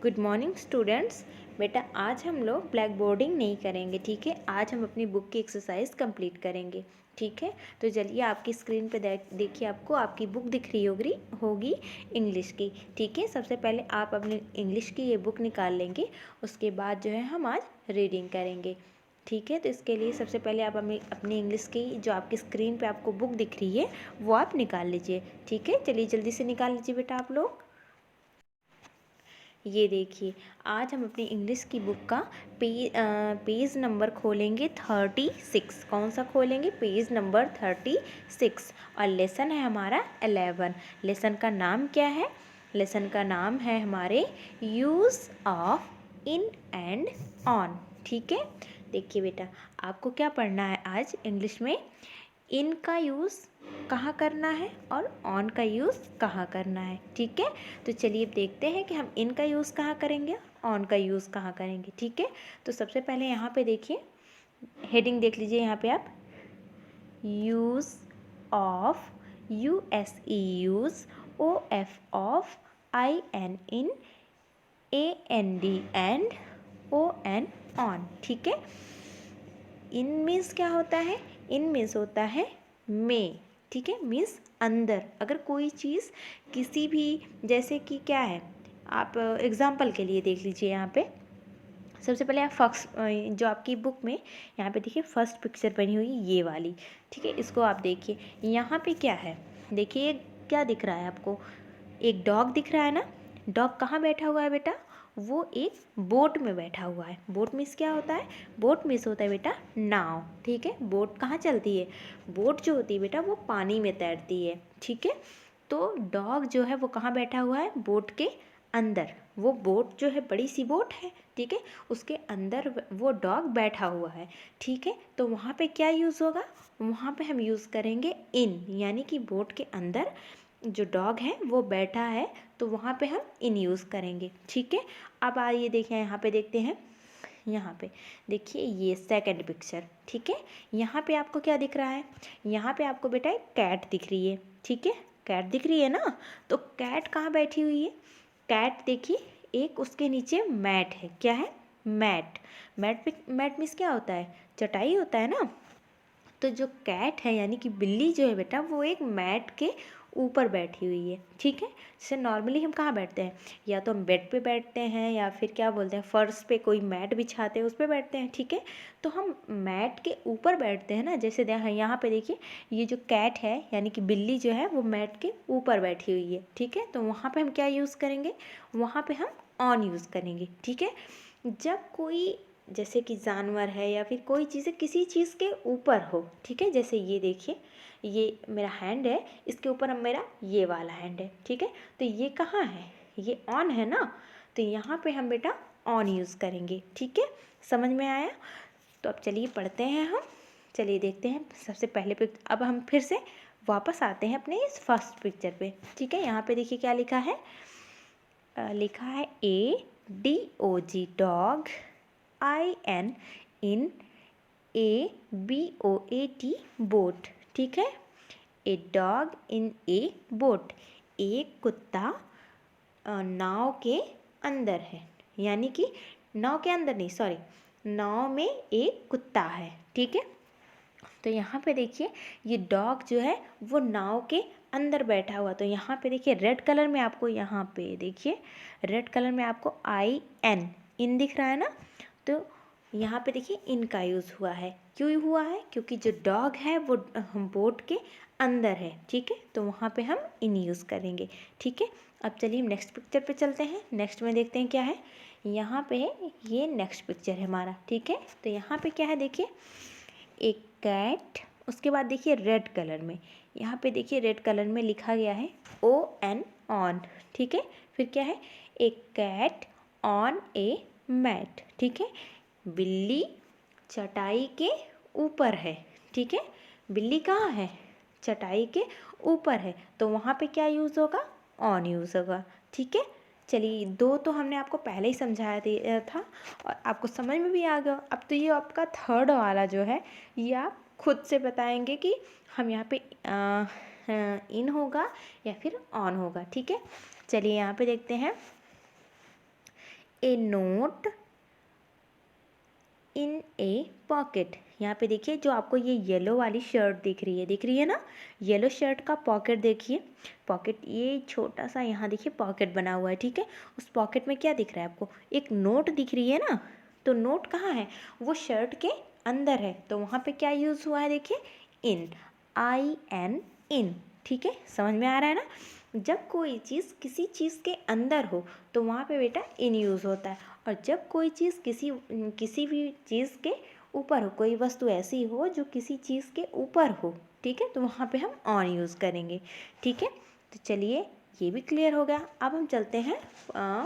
Good morning students. बेटा आज हम लोग ब्लैक बोर्डिंग नहीं करेंगे, ठीक है। आज हम अपनी बुक की एक्सरसाइज कंप्लीट करेंगे, ठीक है। तो चलिए आपकी स्क्रीन पे देखिए, आपको आपकी बुक दिख रही होगी इंग्लिश की, ठीक है। सबसे पहले आप अपनी इंग्लिश की ये बुक निकाल लेंगे, उसके बाद जो है हम आज रीडिंग करेंगे, ठीक है। तो इसके लिए सबसे पहले आप अपनी इंग्लिश की जो आपकी स्क्रीन पे आपको बुक दिख रही है वो आप निकाल लीजिए, ठीक है। चलिए जल्दी से निकाल लीजिए बेटा आप लोग। ये देखिए, आज हम अपनी इंग्लिश की बुक का पेज नंबर खोलेंगे 36। कौन सा खोलेंगे? Page number 36। और लेसन है हमारा 11। लेसन का नाम क्या है? लेसन का नाम है हमारे use of in and on, ठीक है। देखिए बेटा, आपको क्या पढ़ना है आज इंग्लिश में? इन का यूज़ कहाँ करना है और ऑन का यूज़ कहाँ करना है, ठीक है। तो चलिए देखते हैं कि हम इन का यूज़ कहाँ करेंगे, ऑन का यूज़ कहाँ करेंगे, ठीक है। तो सबसे पहले यहाँ पे देखिए, हेडिंग देख लीजिए यहाँ पे आप, use of, USE use, OF of, IN in, AND and, ON on, ठीक है। इन मीन्स क्या होता है? इन मीन्स होता है में, ठीक है। मीन्स अंदर। अगर कोई चीज़ किसी भी, जैसे कि क्या है, आप एग्जाम्पल के लिए देख लीजिए यहाँ पे। सबसे पहले आप जो आपकी बुक में यहाँ पे देखिए फर्स्ट पिक्चर बनी हुई ये वाली, ठीक है। इसको आप देखिए, यहाँ पे क्या है, देखिए क्या दिख रहा है आपको? एक डॉग दिख रहा है ना। डॉग कहाँ बैठा हुआ है बेटा? वो एक बोट में बैठा हुआ है। बोट मीन्स क्या होता है? बोट मीन्स होता है बेटा नाव, ठीक है। बोट कहाँ चलती है? बोट जो होती है बेटा वो पानी में तैरती है, ठीक है। तो डॉग जो है वो कहाँ बैठा हुआ है? बोट के अंदर। वो बोट जो है बड़ी सी बोट है, ठीक है, उसके अंदर वो डॉग बैठा हुआ है, ठीक है। तो वहाँ पे क्या यूज़ होगा? वहाँ पे हम यूज़ करेंगे इन, यानी कि बोट के अंदर जो डॉग है वो बैठा है, तो वहाँ पे हम इन यूज़ करेंगे, ठीक है। अब आइए देखें, यहाँ पे देखते हैं। यहाँ पे देखिए ये सेकंड पिक्चर, ठीक है। यहाँ पे आपको क्या दिख रहा है? यहाँ पे आपको बेटा एक कैट दिख रही है, ठीक है। कैट दिख रही है ना। तो कैट कहाँ बैठी हुई है? कैट देखिए, एक उसके नीचे मैट है। क्या है? मैट। मैट मीन्स क्या होता है? चटाई होता है ना। तो जो कैट है यानी कि बिल्ली जो है बेटा वो एक मैट के ऊपर बैठी हुई है, ठीक है। जैसे नॉर्मली हम कहाँ बैठते हैं? या तो हम बेड पे बैठते हैं या फिर क्या बोलते हैं, फर्श पे कोई मैट बिछाते हैं उस पे बैठते हैं, ठीक है। तो हम मैट के ऊपर बैठते हैं ना। जैसे यहाँ पे देखिए, ये जो कैट है यानी कि बिल्ली जो है वो मैट के ऊपर बैठी हुई है, ठीक है। तो वहाँ पे हम क्या यूज़ करेंगे? वहाँ पे हम ऑन यूज़ करेंगे, ठीक है। जब कोई, जैसे कि जानवर है या फिर कोई चीज़ किसी चीज़ के ऊपर हो, ठीक है। जैसे ये देखिए, ये मेरा हैंड है, इसके ऊपर अब मेरा ये वाला हैंड है, ठीक है। तो ये कहाँ है? ये ऑन है ना। तो यहाँ पे हम बेटा ऑन यूज़ करेंगे, ठीक है। समझ में आया? तो अब चलिए पढ़ते हैं हम। चलिए देखते हैं सबसे पहले अब हम फिर से वापस आते हैं अपने इस फर्स्ट पिक्चर पे, ठीक है। यहाँ पे देखिए क्या लिखा है? लिखा है ADOG dog, IN in, ABOAT boat, ठीक है। A dog in A boat, एक कुत्ता नाव के अंदर है, यानी कि नाव के अंदर नहीं, सॉरी, नाव में एक कुत्ता है, ठीक है। तो यहाँ पे देखिए, ये डॉग जो है वो नाव के अंदर बैठा हुआ। तो यहाँ पे देखिए रेड कलर में आपको, यहाँ पे देखिए रेड कलर में आपको IN इन दिख रहा है ना। तो यहाँ पे देखिए इन का यूज़ हुआ है। क्यों हुआ है? क्योंकि जो डॉग है वो बोट के अंदर है, ठीक है। तो वहाँ पे हम इन यूज़ करेंगे, ठीक है। अब चलिए हम नेक्स्ट पिक्चर पे चलते हैं। नेक्स्ट में देखते हैं क्या है। यहाँ पे ये नेक्स्ट पिक्चर है हमारा, ठीक है। तो यहाँ पे क्या है देखिए, एक कैट, उसके बाद देखिए रेड कलर में, यहाँ पे देखिए रेड कलर में लिखा गया है ON ऑन, ठीक है। फिर क्या है? एक कैट ऑन ए मैट, ठीक है। बिल्ली चटाई के ऊपर है, ठीक है। बिल्ली कहाँ है? चटाई के ऊपर है। तो वहाँ पे क्या यूज़ होगा? ऑन यूज़ होगा, ठीक है। चलिए, दो तो हमने आपको पहले ही समझाया दिया था और आपको समझ में भी आ गया। अब तो ये आपका थर्ड वाला जो है ये आप खुद से बताएंगे कि हम यहाँ पे इन होगा या फिर ऑन होगा, ठीक है। चलिए यहाँ पे देखते हैं। ए नोट इन ए पॉकेट। यहाँ पे देखिए जो आपको ये येलो वाली शर्ट दिख रही है ना, येलो शर्ट का पॉकेट देखिए, पॉकेट ये छोटा सा यहाँ देखिए पॉकेट बना हुआ है, ठीक है। उस पॉकेट में क्या दिख रहा है आपको, एक नोट दिख रही है ना, तो नोट कहाँ है, वो शर्ट के अंदर है, तो वहाँ पे क्या यूज़ हुआ है देखिए, इन, IN, इन, ठीक है, समझ में आ रहा है ना। जब कोई चीज़ किसी चीज़ के अंदर हो तो वहाँ पे बेटा इन यूज़ होता है, और जब कोई चीज़ किसी भी चीज़ के ऊपर हो, कोई वस्तु ऐसी हो जो किसी चीज़ के ऊपर हो, ठीक है, तो वहाँ पे हम ऑन यूज़ करेंगे, ठीक है। तो चलिए ये भी क्लियर हो गया। अब हम चलते हैं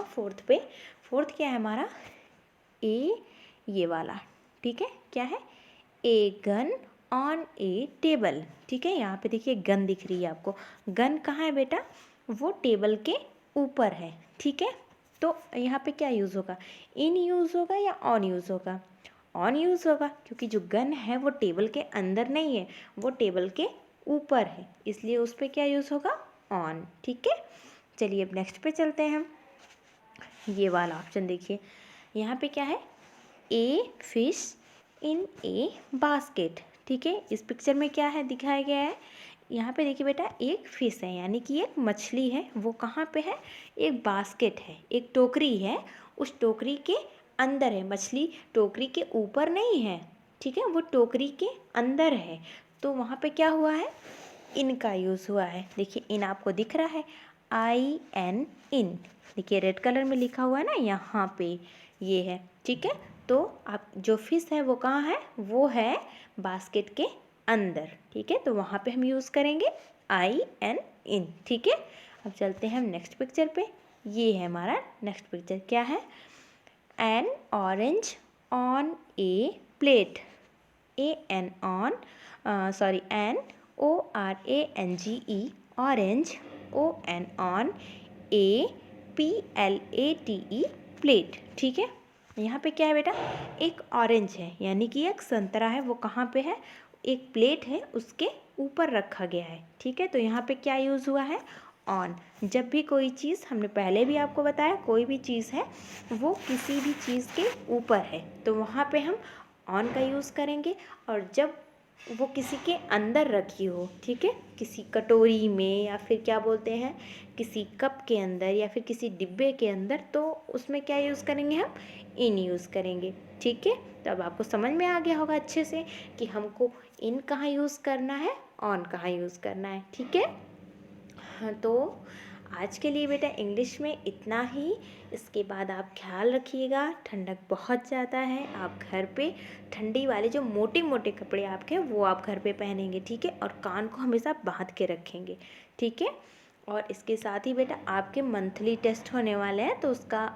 फोर्थ पे। फोर्थ क्या है हमारा, ये वाला, ठीक है, क्या है, a gun on A table, ठीक है। यहाँ पे देखिए गन दिख रही है आपको, गन कहाँ है बेटा, वो टेबल के ऊपर है, ठीक है। तो यहाँ पे क्या यूज़ होगा, इन यूज़ होगा या ऑन यूज़ होगा, ऑन यूज़ होगा, क्योंकि जो गन है वो टेबल के अंदर नहीं है, वो टेबल के ऊपर है, इसलिए उस पर क्या यूज़ होगा, ऑन, ठीक है। चलिए अब नेक्स्ट पे चलते हैं हम। ये वाला ऑप्शन देखिए, यहाँ पे क्या है, a fish in A basket, ठीक है। इस पिक्चर में क्या है दिखाया गया है, यहाँ पे देखिए बेटा एक फिश है, यानी कि एक मछली है, वो कहाँ पे है, एक बास्केट है, एक टोकरी है, उस टोकरी के अंदर है, मछली टोकरी के ऊपर नहीं है, ठीक है, वो टोकरी के अंदर है, तो वहाँ पे क्या हुआ है, इन का यूज़ हुआ है। देखिए इन आपको दिख रहा है, IN, इन, देखिए रेड कलर में लिखा हुआ है ना यहाँ पे, ये है, ठीक है। तो आप जो फिश है वो कहाँ है, वो है बास्केट के अंदर, ठीक है, तो वहाँ पे हम यूज़ करेंगे IN, इन, ठीक है। अब चलते हैं हम नेक्स्ट पिक्चर पे। ये है हमारा नेक्स्ट पिक्चर, क्या है, N orange on A plate, AN on, sorry ORANGE, orange, ON on, APLATE, plate, ठीक है। यहाँ पे क्या है बेटा, एक ऑरेंज है, यानी कि एक संतरा है, वो कहाँ पे है, एक प्लेट है उसके ऊपर रखा गया है, ठीक है। तो यहाँ पे क्या यूज़ हुआ है, ऑन। जब भी कोई चीज़, हमने पहले भी आपको बताया, कोई भी चीज़ है वो किसी भी चीज़ के ऊपर है तो वहाँ पे हम ऑन का यूज़ करेंगे, और जब वो किसी के अंदर रखी हो, ठीक है, किसी कटोरी में या फिर क्या बोलते हैं किसी कप के अंदर या फिर किसी डिब्बे के अंदर, तो उसमें क्या यूज़ करेंगे, हम इन यूज़ करेंगे, ठीक है। तो अब आपको समझ में आ गया होगा अच्छे से कि हमको इन कहाँ यूज़ करना है, ऑन कहाँ यूज़ करना है, ठीक है। हाँ, तो आज के लिए बेटा इंग्लिश में इतना ही। इसके बाद आप ख्याल रखिएगा, ठंडक बहुत ज़्यादा है, आप घर पे ठंडी वाले जो मोटे मोटे कपड़े आपके हैं वो आप घर पे पहनेंगे, ठीक है, और कान को हमेशा बांध के रखेंगे, ठीक है। और इसके साथ ही बेटा आपके मंथली टेस्ट होने वाले हैं, तो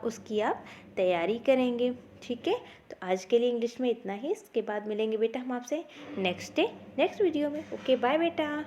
उसकी आप तैयारी करेंगे, ठीक है। तो आज के लिए इंग्लिश में इतना ही, इसके बाद मिलेंगे बेटा हम आपसे नेक्स्ट वीडियो में। ओके, बाय बेटा।